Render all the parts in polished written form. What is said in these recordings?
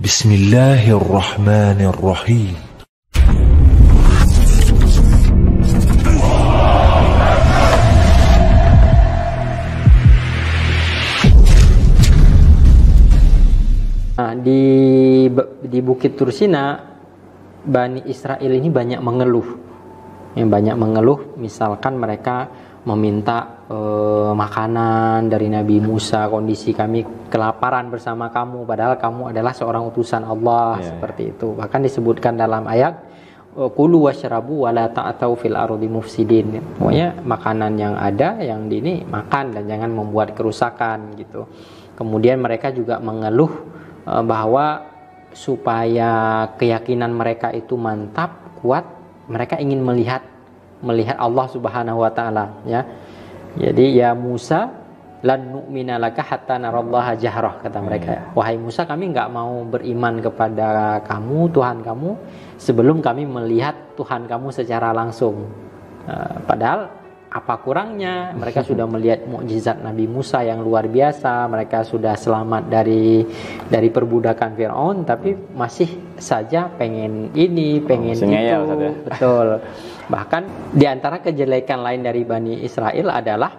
Bismillahirrahmanirrahim. Nah, di Bukit Tursina, Bani Israel ini banyak mengeluh. Misalkan mereka meminta makanan dari Nabi Musa, kondisi kami kelaparan bersama kamu, padahal kamu adalah seorang utusan Allah, seperti itu. Bahkan disebutkan dalam ayat kulu washrabu wala ta'tau fil ardi mufsidin. Pokoknya makanan yang ada, yang di ini makan dan jangan membuat kerusakan gitu. Kemudian mereka juga mengeluh bahwa supaya keyakinan mereka itu mantap, kuat, mereka ingin melihat Allah Subhanahu wa taala, ya. Jadi ya Musa, lan nu'mina laka hatta narallaha jahrah, kata mereka. Wahai Musa, kami enggak mau beriman kepada kamu, Tuhan kamu, sebelum kami melihat Tuhan kamu secara langsung. Padahal apa kurangnya? Mereka sudah melihat mukjizat Nabi Musa yang luar biasa, mereka sudah selamat dari perbudakan Firaun, tapi masih saja pengen ini, pengen itu. Ngeyel, betul. Bahkan di antara kejelekan lain dari Bani Israel adalah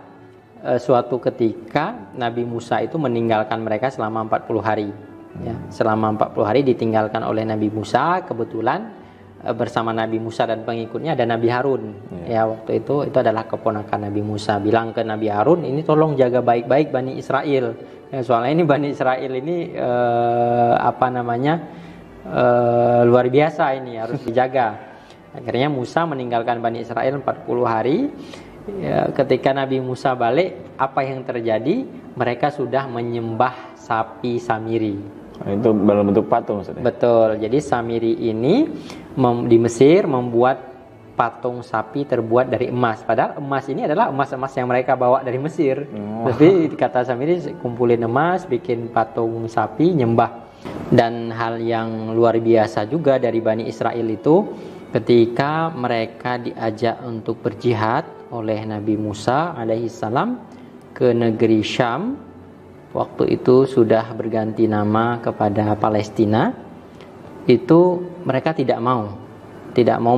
suatu ketika Nabi Musa itu meninggalkan mereka selama 40 hari. Ya, selama 40 hari ditinggalkan oleh Nabi Musa. Kebetulan bersama Nabi Musa dan pengikutnya ada Nabi Harun. Ya, waktu itu adalah keponakan Nabi Musa. Bilang ke Nabi Harun, ini tolong jaga baik-baik Bani Israel. Ya, soalnya ini Bani Israel ini luar biasa, ini harus dijaga. Akhirnya Musa meninggalkan Bani Israel 40 hari. Ya, ketika Nabi Musa balik, apa yang terjadi? Mereka sudah menyembah sapi Samiri. Itu dalam bentuk patung maksudnya? Betul. Jadi Samiri ini di Mesir membuat patung sapi terbuat dari emas. Padahal emas ini adalah emas-emas yang mereka bawa dari Mesir. Tapi kata Samiri, kumpulin emas, bikin patung sapi, nyembah. Dan hal yang luar biasa juga dari Bani Israel itu, ketika mereka diajak untuk berjihad oleh Nabi Musa alaihissalam ke negeri Syam, waktu itu sudah berganti nama kepada Palestina, itu mereka tidak mau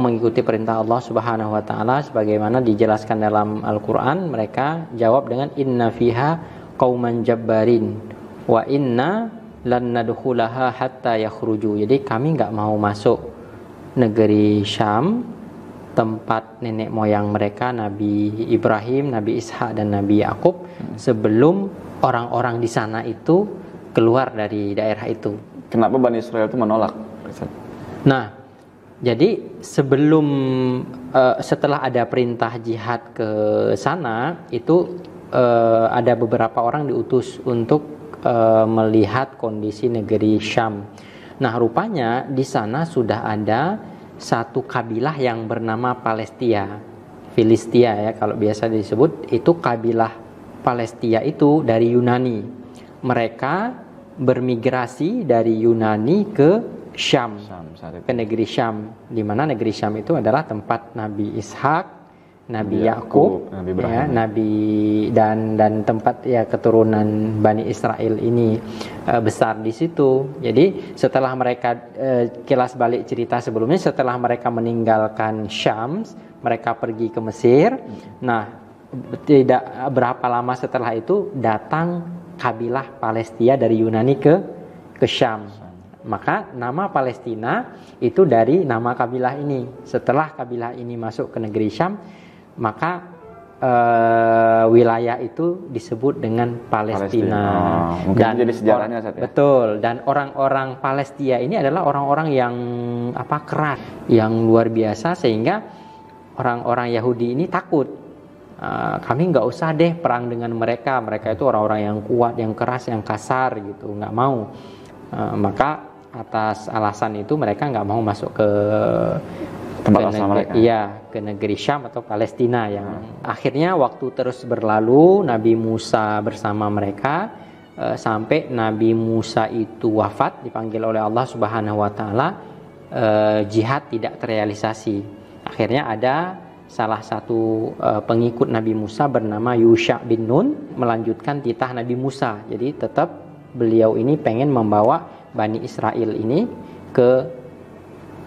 mengikuti perintah Allah Subhanahu wa taala sebagaimana dijelaskan dalam Al-Qur'an. Mereka jawab dengan inna fiha qauman jabbarin wa inna lan nadkhulaha hatta yakhruju. Jadi kami enggak mau masuk negeri Syam, tempat nenek moyang mereka, Nabi Ibrahim, Nabi Ishak dan Nabi Yakub, sebelum orang-orang di sana itu keluar dari daerah itu. Kenapa Bani Israel itu menolak? Nah, jadi setelah ada perintah jihad ke sana, itu ada beberapa orang diutus untuk melihat kondisi negeri Syam. Nah, rupanya di sana sudah ada satu kabilah yang bernama Filistia, ya kalau biasa disebut. Itu kabilah Palestia itu dari Yunani. Mereka bermigrasi dari Yunani ke Syam, ke negeri Syam, di mana negeri Syam itu adalah tempat Nabi Ishak, Nabi Yakub, Nabi dan tempat ya keturunan Bani Israel ini besar di situ. Jadi setelah mereka kilas balik cerita sebelumnya, setelah mereka meninggalkan Syam, mereka pergi ke Mesir. Nah, tidak berapa lama setelah itu datang kabilah Palestia dari Yunani ke Syam. Maka nama Palestina itu dari nama kabilah ini. Setelah kabilah ini masuk ke negeri Syam, maka wilayah itu disebut dengan Palestina. Mungkin dan jadi sejarahnya saat ya? Betul. Dan orang-orang Palestina ini adalah orang-orang yang keras, yang luar biasa, sehingga orang-orang Yahudi ini takut. Kami nggak usah deh perang dengan mereka. Mereka itu orang-orang yang kuat, yang keras, yang kasar gitu. Nggak mau. Maka atas alasan itu mereka nggak mau masuk ke tempat asal mereka. Iya, ke negeri Syam atau Palestina yang akhirnya waktu terus berlalu, Nabi Musa bersama mereka sampai Nabi Musa itu wafat, dipanggil oleh Allah Subhanahu wa taala, jihad tidak terrealisasi. Akhirnya ada salah satu pengikut Nabi Musa bernama Yusha bin Nun melanjutkan titah Nabi Musa. Jadi tetap beliau ini pengen membawa Bani Israel ini ke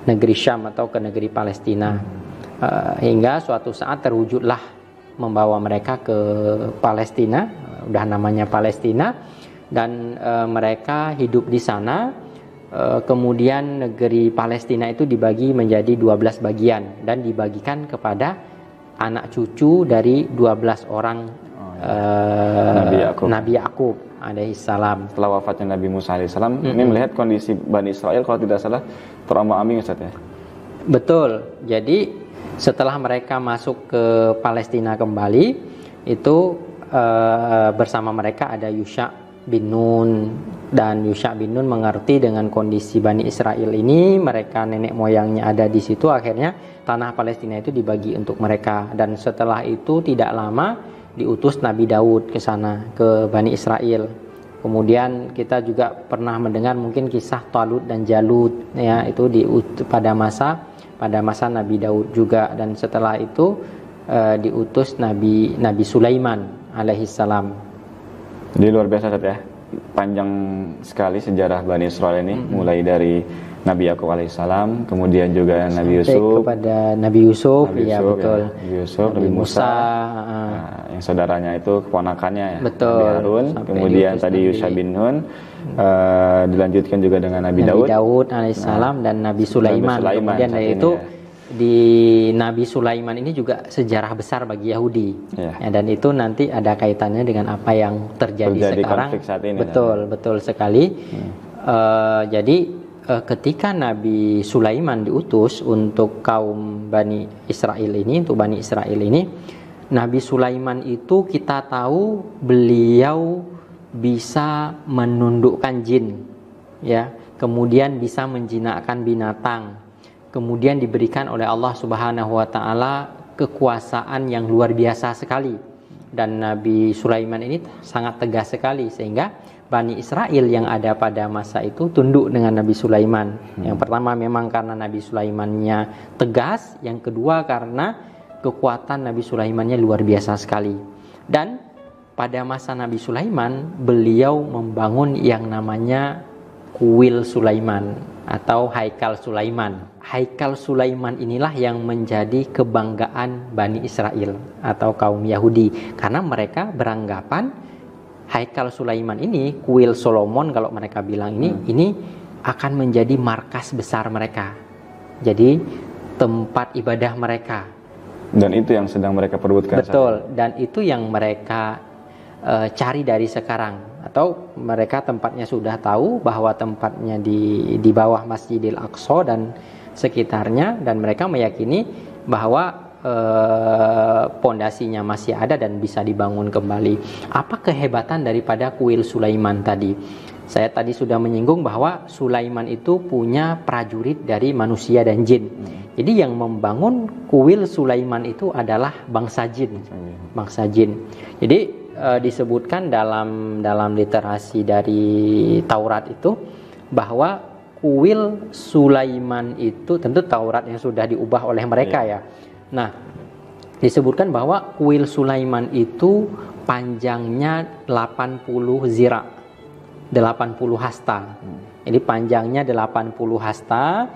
negeri Syam atau ke negeri Palestina. Hingga suatu saat terwujudlah membawa mereka ke Palestina, udah namanya Palestina, dan mereka hidup di sana. Kemudian negeri Palestina itu dibagi menjadi 12 bagian dan dibagikan kepada anak cucu dari 12 orang Nabi Yakub alaihissalam. Setelah wafatnya Nabi Musa alaihissalam, ini melihat kondisi Bani Israel kalau tidak salah terombang-ambing, Ustaz ya. Betul. Jadi setelah mereka masuk ke Palestina kembali, itu bersama mereka ada Yusha bin Nun, dan Yusha bin Nun mengerti dengan kondisi Bani Israel ini, mereka nenek moyangnya ada di situ, akhirnya tanah Palestina itu dibagi untuk mereka. Dan setelah itu tidak lama diutus Nabi Daud ke sana, ke Bani Israel. Kemudian kita juga pernah mendengar mungkin kisah Talut dan Jalut, ya, itu pada masa Nabi Daud juga. Dan setelah itu diutus Nabi Sulaiman alaihissalam. Jadi luar biasa, Ustaz ya. Panjang sekali sejarah Bani Israel ini, mulai dari Nabi Yakub alaihissalam, kemudian juga Nabi Yusuf, kepada Nabi Yusuf, ya betul. Nabi Yusuf, Nabi Musa, yang saudaranya itu keponakannya ya, betul. Nabi Harun, kemudian tadi Yusha bin Nun, dilanjutkan juga dengan Nabi Daud alaihissalam, dan Nabi Sulaiman. Kemudian dari itu di Nabi Sulaiman ini juga sejarah besar bagi Yahudi, ya, dan itu nanti ada kaitannya dengan apa yang terjadi sekarang. Saat ini, betul sekali. Jadi ketika Nabi Sulaiman diutus untuk kaum Bani Israel ini, Nabi Sulaiman itu kita tahu beliau bisa menundukkan jin, ya, kemudian bisa menjinakkan binatang. Kemudian diberikan oleh Allah Subhanahu wa taala kekuasaan yang luar biasa sekali. Dan Nabi Sulaiman ini sangat tegas sekali, sehingga Bani Israel yang ada pada masa itu tunduk dengan Nabi Sulaiman. Yang pertama memang karena Nabi Sulaimannya tegas, yang kedua karena kekuatan Nabi Sulaimannya luar biasa sekali. Dan pada masa Nabi Sulaiman, beliau membangun yang namanya Kuil Sulaiman atau Haikal Sulaiman. Haikal Sulaiman inilah yang menjadi kebanggaan Bani Israel atau kaum Yahudi, karena mereka beranggapan Haikal Sulaiman ini, kuil Solomon kalau mereka bilang ini akan menjadi markas besar mereka. Jadi tempat ibadah mereka. Dan itu yang sedang mereka perebutkan. Betul, dan itu yang mereka cari dari sekarang, atau mereka tempatnya sudah tahu bahwa tempatnya di bawah Masjidil Aqsa dan sekitarnya, dan mereka meyakini bahwa pondasinya masih ada dan bisa dibangun kembali. Apa kehebatan daripada kuil Sulaiman tadi? Saya tadi sudah menyinggung bahwa Sulaiman itu punya prajurit dari manusia dan jin. Jadi yang membangun kuil Sulaiman itu adalah bangsa jin. Jadi disebutkan dalam literasi dari Taurat itu bahwa kuil Sulaiman itu, tentu Taurat yang sudah diubah oleh mereka ya. Nah, disebutkan bahwa kuil Sulaiman itu panjangnya 80 zira, 80 hasta. Jadi panjangnya 80 hasta.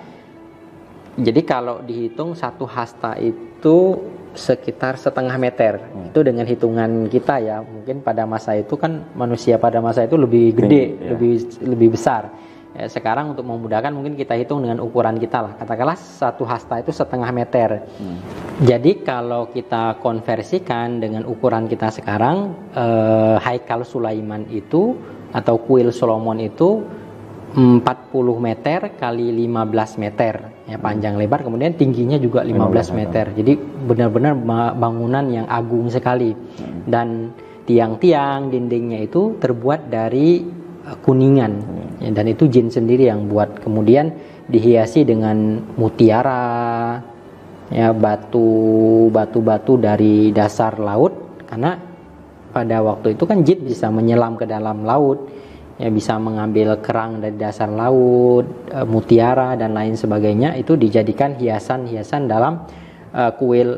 Jadi kalau dihitung satu hasta itu sekitar setengah meter. Itu dengan hitungan kita ya. Mungkin pada masa itu kan manusia pada masa itu lebih gede, lebih besar. Ya, sekarang untuk memudahkan mungkin kita hitung dengan ukuran kita lah. Katakanlah satu hasta itu setengah meter. Jadi kalau kita konversikan dengan ukuran kita sekarang, Haikal Sulaiman itu atau kuil Solomon itu 40 meter kali 15 meter ya, panjang lebar, kemudian tingginya juga 15 meter. Jadi benar-benar bangunan yang agung sekali. Dan tiang-tiang dindingnya itu terbuat dari kuningan ya, dan itu jin sendiri yang buat. Kemudian dihiasi dengan mutiara ya, batu-batu dari dasar laut, karena pada waktu itu kan jin bisa menyelam ke dalam laut ya, bisa mengambil kerang dari dasar laut, mutiara dan lain sebagainya. Itu dijadikan hiasan-hiasan dalam kuil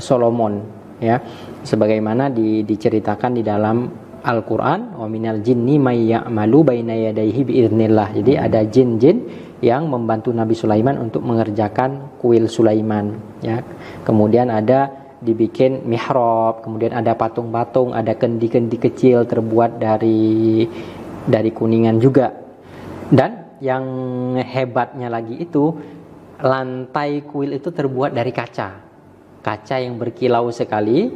Solomon ya, sebagaimana diceritakan di dalam Al-Quran, wa minal jinni may ya'malu baina yadayhi biiznillah. Jadi ada jin-jin yang membantu Nabi Sulaiman untuk mengerjakan kuil Sulaiman, ya. Kemudian ada dibikin mihrab, kemudian ada patung-patung, ada kendi-kendi kecil terbuat dari kuningan juga. Dan yang hebatnya lagi itu, lantai kuil itu terbuat dari kaca yang berkilau sekali,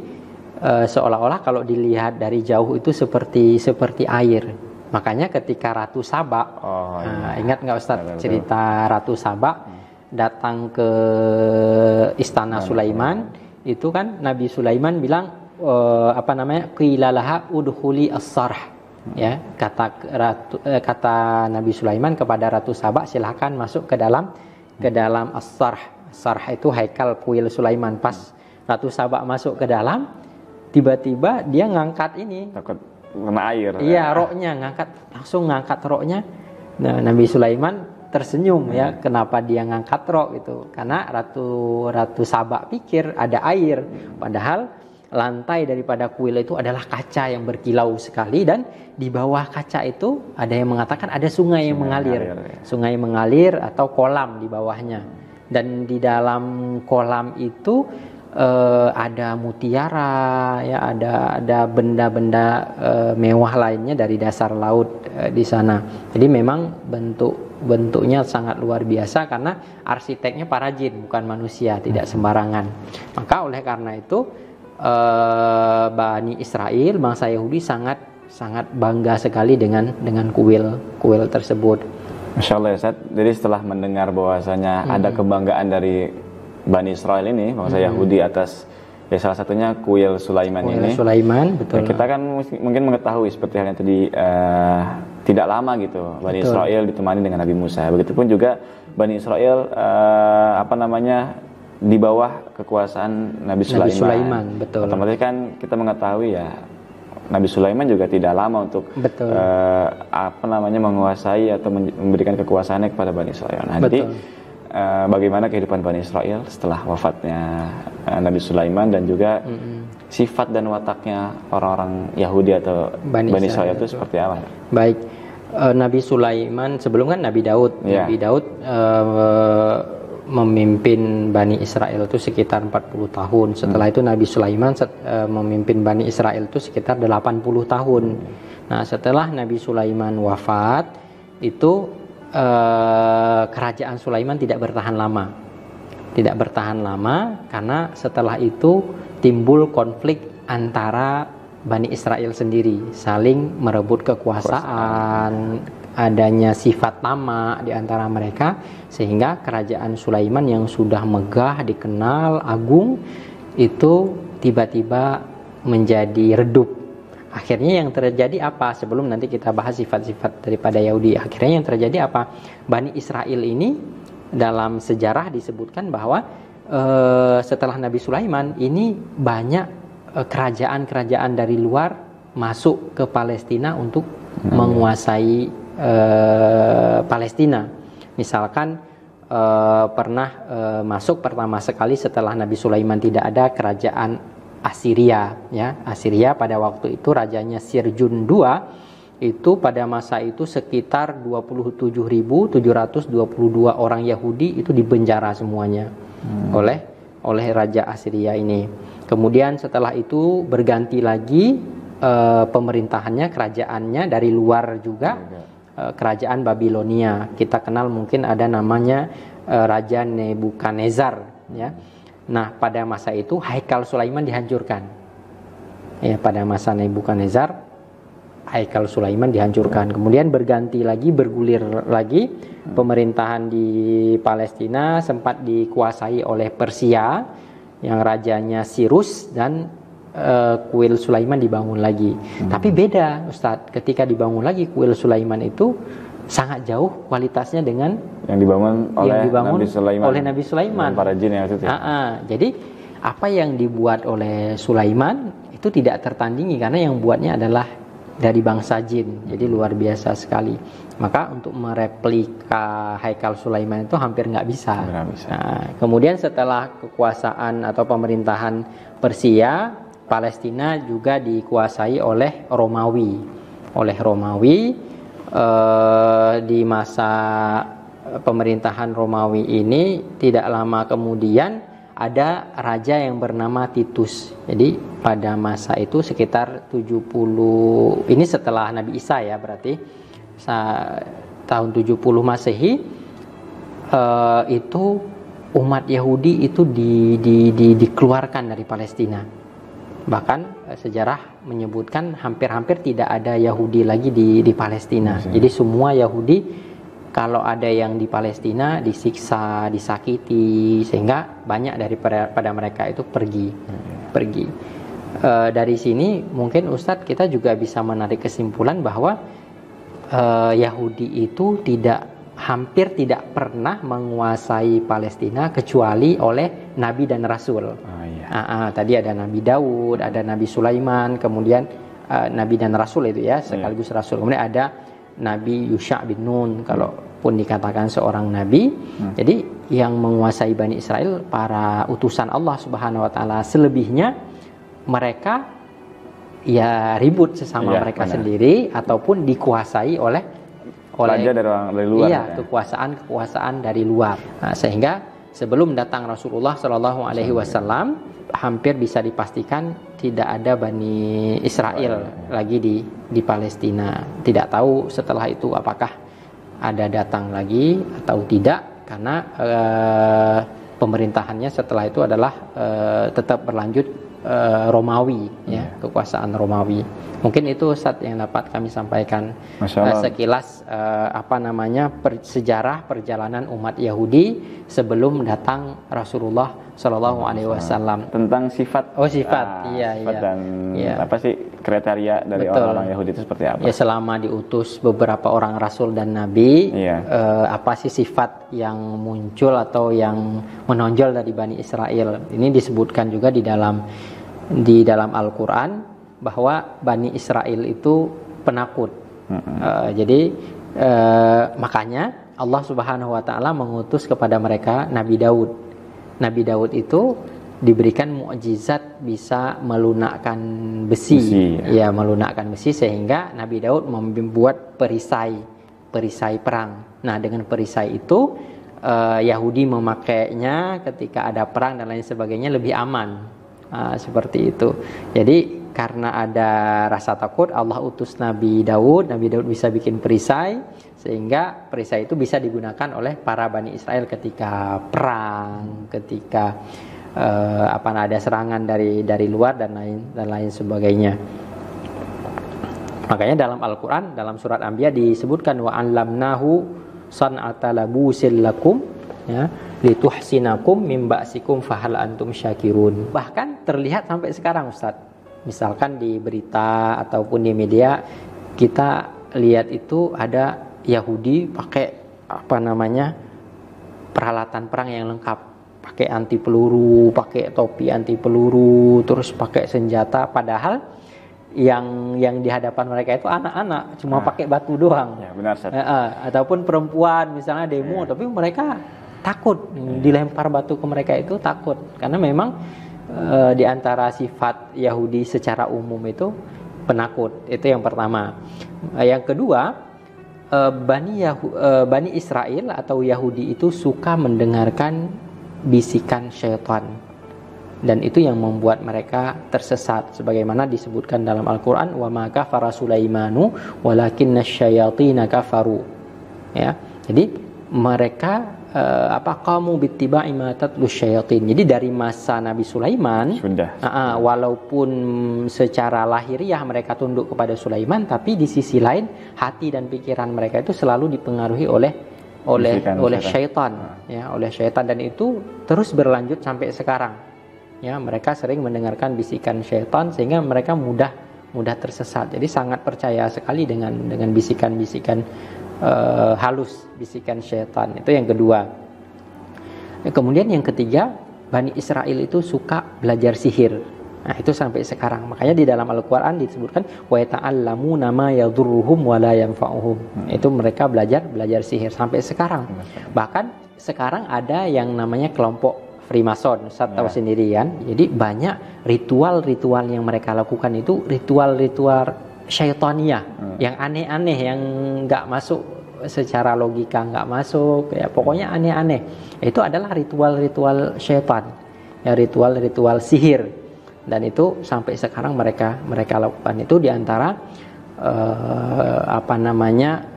seolah-olah kalau dilihat dari jauh itu seperti air. Makanya ketika Ratu Saba, ingat nggak Ustaz cerita Ratu Saba datang ke istana Sulaiman, itu kan Nabi Sulaiman bilang qilalaha udkhuli as-sarh. Ya, kata Nabi Sulaiman kepada Ratu Saba, silahkan masuk ke dalam as-sarh. Sarh itu haikal kuil Sulaiman. Pas Ratu Saba masuk ke dalam, tiba-tiba dia ngangkat ini. Takut kena air. Iya, roknya langsung ngangkat roknya. Nah, Nabi Sulaiman tersenyum, ya, kenapa dia ngangkat rok itu? Karena Ratu Saba pikir ada air, padahal lantai daripada kuil itu adalah kaca yang berkilau sekali, dan di bawah kaca itu ada yang mengatakan ada sungai yang mengalir. Sungai mengalir atau kolam di bawahnya. Dan di dalam kolam itu ada mutiara, ya, ada benda-benda mewah lainnya dari dasar laut di sana. Jadi memang bentuknya sangat luar biasa karena arsiteknya para jin, bukan manusia, tidak sembarangan. Maka oleh karena itu Bani Israel, bangsa Yahudi sangat bangga sekali dengan kuil tersebut. Masya Allah ya Ustaz. Jadi setelah mendengar bahwasanya ada kebanggaan dari Bani Israel ini, bangsa Yahudi atas, ya, salah satunya kuil Sulaiman ini. Sulaiman, betul. Ya, kita kan mungkin mengetahui seperti halnya tadi, tidak lama gitu Bani Israel ditemani dengan Nabi Musa. Begitupun juga Bani Israel di bawah kekuasaan Nabi Sulaiman. Betul. Otomatis kan kita mengetahui ya, Nabi Sulaiman juga tidak lama untuk menguasai atau memberikan kekuasaannya kepada Bani Israel. Nah, jadi bagaimana kehidupan Bani Israel setelah wafatnya Nabi Sulaiman, dan juga sifat dan wataknya orang-orang Yahudi atau Bani Israel itu seperti apa? Baik, Nabi Sulaiman sebelum kan Nabi Daud. Nabi Daud memimpin Bani Israel itu sekitar 40 tahun. Setelah itu Nabi Sulaiman memimpin Bani Israel itu sekitar 80 tahun. Nah, setelah Nabi Sulaiman wafat, itu kerajaan Sulaiman tidak bertahan lama. Tidak bertahan lama karena setelah itu timbul konflik antara Bani Israel sendiri, saling merebut kekuasaan, adanya sifat tamak di antara mereka, sehingga kerajaan Sulaiman yang sudah megah, dikenal, agung, itu tiba-tiba menjadi redup. Akhirnya yang terjadi apa? Sebelum nanti kita bahas sifat-sifat daripada Yahudi, akhirnya yang terjadi apa? Bani Israel ini dalam sejarah disebutkan bahwa setelah Nabi Sulaiman ini banyak kerajaan-kerajaan dari luar masuk ke Palestina untuk menguasai Palestina. Misalkan pernah masuk pertama sekali setelah Nabi Sulaiman tidak ada, kerajaan Assyria, ya. Assyria pada waktu itu rajanya Sirjun II itu pada masa itu sekitar 27.722 orang Yahudi itu dipenjara semuanya oleh raja Assyria ini. Kemudian setelah itu berganti lagi pemerintahannya, kerajaannya dari luar juga. Kerajaan Babilonia, kita kenal mungkin ada namanya Raja Nebukadnezar, ya. Nah, pada masa itu haikal Sulaiman dihancurkan. Ya, pada masa Nebukadnezar haikal Sulaiman dihancurkan. Kemudian berganti lagi, bergulir lagi, pemerintahan di Palestina sempat dikuasai oleh Persia yang rajanya Cyrus, dan kuil Sulaiman dibangun lagi. Tapi beda Ustadz, ketika dibangun lagi kuil Sulaiman itu sangat jauh kualitasnya dengan yang dibangun oleh Nabi Sulaiman. Para jin yang itu. Jadi apa yang dibuat oleh Sulaiman itu tidak tertandingi karena yang buatnya adalah dari bangsa jin. Jadi luar biasa sekali. Maka untuk mereplika haikal Sulaiman itu hampir nggak bisa. Nah, kemudian setelah kekuasaan atau pemerintahan Persia, Palestina juga dikuasai oleh Romawi. Di masa pemerintahan Romawi ini tidak lama kemudian ada raja yang bernama Titus. Jadi pada masa itu sekitar 70, ini setelah Nabi Isa ya, berarti tahun 70 Masehi, itu umat Yahudi itu dikeluarkan dari Palestina. Bahkan sejarah menyebutkan hampir-hampir tidak ada Yahudi lagi di Palestina. Jadi semua Yahudi, kalau ada yang di Palestina disiksa, disakiti, sehingga banyak daripada mereka itu pergi. Dari sini mungkin Ustadz kita juga bisa menarik kesimpulan bahwa Yahudi itu hampir tidak pernah menguasai Palestina kecuali oleh Nabi dan Rasul. Tadi ada Nabi Daud, ada Nabi Sulaiman, kemudian Nabi dan Rasul itu ya, sekaligus Rasul. Kemudian ada Nabi Yusha bin Nun, kalaupun dikatakan seorang Nabi. Jadi yang menguasai Bani Israel para utusan Allah Subhanahu Wa Taala. Selebihnya mereka ya ribut sesama mereka sendiri ataupun dikuasai oleh dari luar. Iya, kekuasaan dari luar. Nah, sehingga sebelum datang Rasulullah Shallallahu Alaihi Wasallam, hampir bisa dipastikan tidak ada Bani Israel lagi di Palestina. Tidak tahu setelah itu apakah ada datang lagi atau tidak, karena pemerintahannya setelah itu adalah tetap berlanjut Romawi, ya, kekuasaan Romawi. Mungkin itu Ustaz yang dapat kami sampaikan sekilas sejarah perjalanan umat Yahudi sebelum datang Rasulullah Shallallahu Alaihi Wasallam. Tentang sifat dan apa sih kriteria dari orang-orang Yahudi itu seperti apa? Ya, selama diutus beberapa orang Rasul dan Nabi, apa sih sifat yang muncul atau yang menonjol dari Bani Israel? Ini disebutkan juga di dalam Al-Quran, bahwa Bani Israel itu penakut. Jadi makanya Allah Subhanahu Wa Taala mengutus kepada mereka Nabi Daud. Nabi Daud itu diberikan mukjizat bisa melunakkan besi, melunakkan besi, sehingga Nabi Daud membuat perisai perang. Nah, dengan perisai itu Yahudi memakainya ketika ada perang dan lain sebagainya lebih aman. Seperti itu. Jadi karena ada rasa takut, Allah utus Nabi Daud bisa bikin perisai, sehingga perisai itu bisa digunakan oleh para Bani Israel ketika perang, ketika ada serangan dari luar dan lain sebagainya. Makanya dalam Al-Quran, dalam surat Anbiya disebutkan wa 'allamnahu san'ata labusil lakum, ya, lituhsinakum min ba'sikum fahal antum syakirun. Bahkan terlihat sampai sekarang, Ustaz. Misalkan di berita ataupun di media kita lihat itu ada Yahudi pakai peralatan perang yang lengkap, pakai anti peluru, pakai topi anti peluru, terus pakai senjata, padahal yang di hadapan mereka itu anak-anak, cuma pakai batu doang. Ya, benar, ataupun perempuan misalnya demo, tapi mereka takut, dilempar batu ke mereka itu takut, karena memang di antara sifat Yahudi secara umum itu penakut. Itu yang pertama. Yang kedua, Bani Israel atau Yahudi itu suka mendengarkan bisikan syaitan, dan itu yang membuat mereka tersesat, sebagaimana disebutkan dalam Al-Quran, wa ma kafara Sulaimanu walakinna syayatina kafaru. Ya, jadi mereka qamu bittiba'i ma tatlu syayatin. Jadi dari masa Nabi Sulaiman walaupun secara lahiriah mereka tunduk kepada Sulaiman, tapi di sisi lain hati dan pikiran mereka itu selalu dipengaruhi oleh syaitan, ya, oleh syaitan, dan itu terus berlanjut sampai sekarang. Ya, mereka sering mendengarkan bisikan syaitan sehingga mereka mudah tersesat. Jadi sangat percaya sekali dengan bisikan-bisikan halus, bisikan syaitan. Itu yang kedua. Kemudian yang ketiga, Bani Israel itu suka belajar sihir. Nah, itu sampai sekarang. Makanya di dalam Al-Quran disebutkan wa yata'allamuna ma yadurruhum wa la yanfa'uhum. Itu mereka belajar sihir sampai sekarang. Bahkan sekarang ada yang namanya kelompok Freemason, Ustaz tahu sendiri kan. Jadi banyak ritual-ritual yang mereka lakukan itu ritual-ritual syaitania, yang aneh-aneh, yang nggak masuk secara logika, nggak masuk, ya pokoknya aneh-aneh. Itu adalah ritual-ritual syaitan, ya ritual-ritual sihir. Dan itu sampai sekarang mereka lakukan itu diantara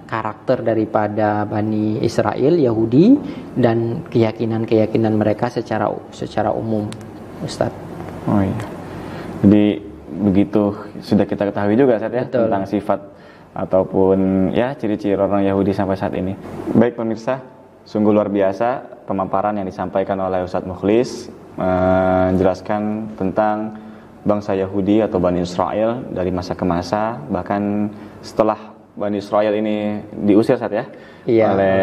karakter daripada Bani Israel, Yahudi, dan keyakinan-keyakinan mereka secara umum, Ustadz. Oh iya. Jadi begitu sudah kita ketahui juga Ustadz ya. Betul. Tentang sifat ataupun ya ciri-ciri orang Yahudi sampai saat ini. Baik pemirsa, sungguh luar biasa pemaparan yang disampaikan oleh Ustadz Mukhlis, menjelaskan tentang bangsa Yahudi atau Bani Israel dari masa ke masa, bahkan setelah Bani Israel ini diusir saat ya, iya, oleh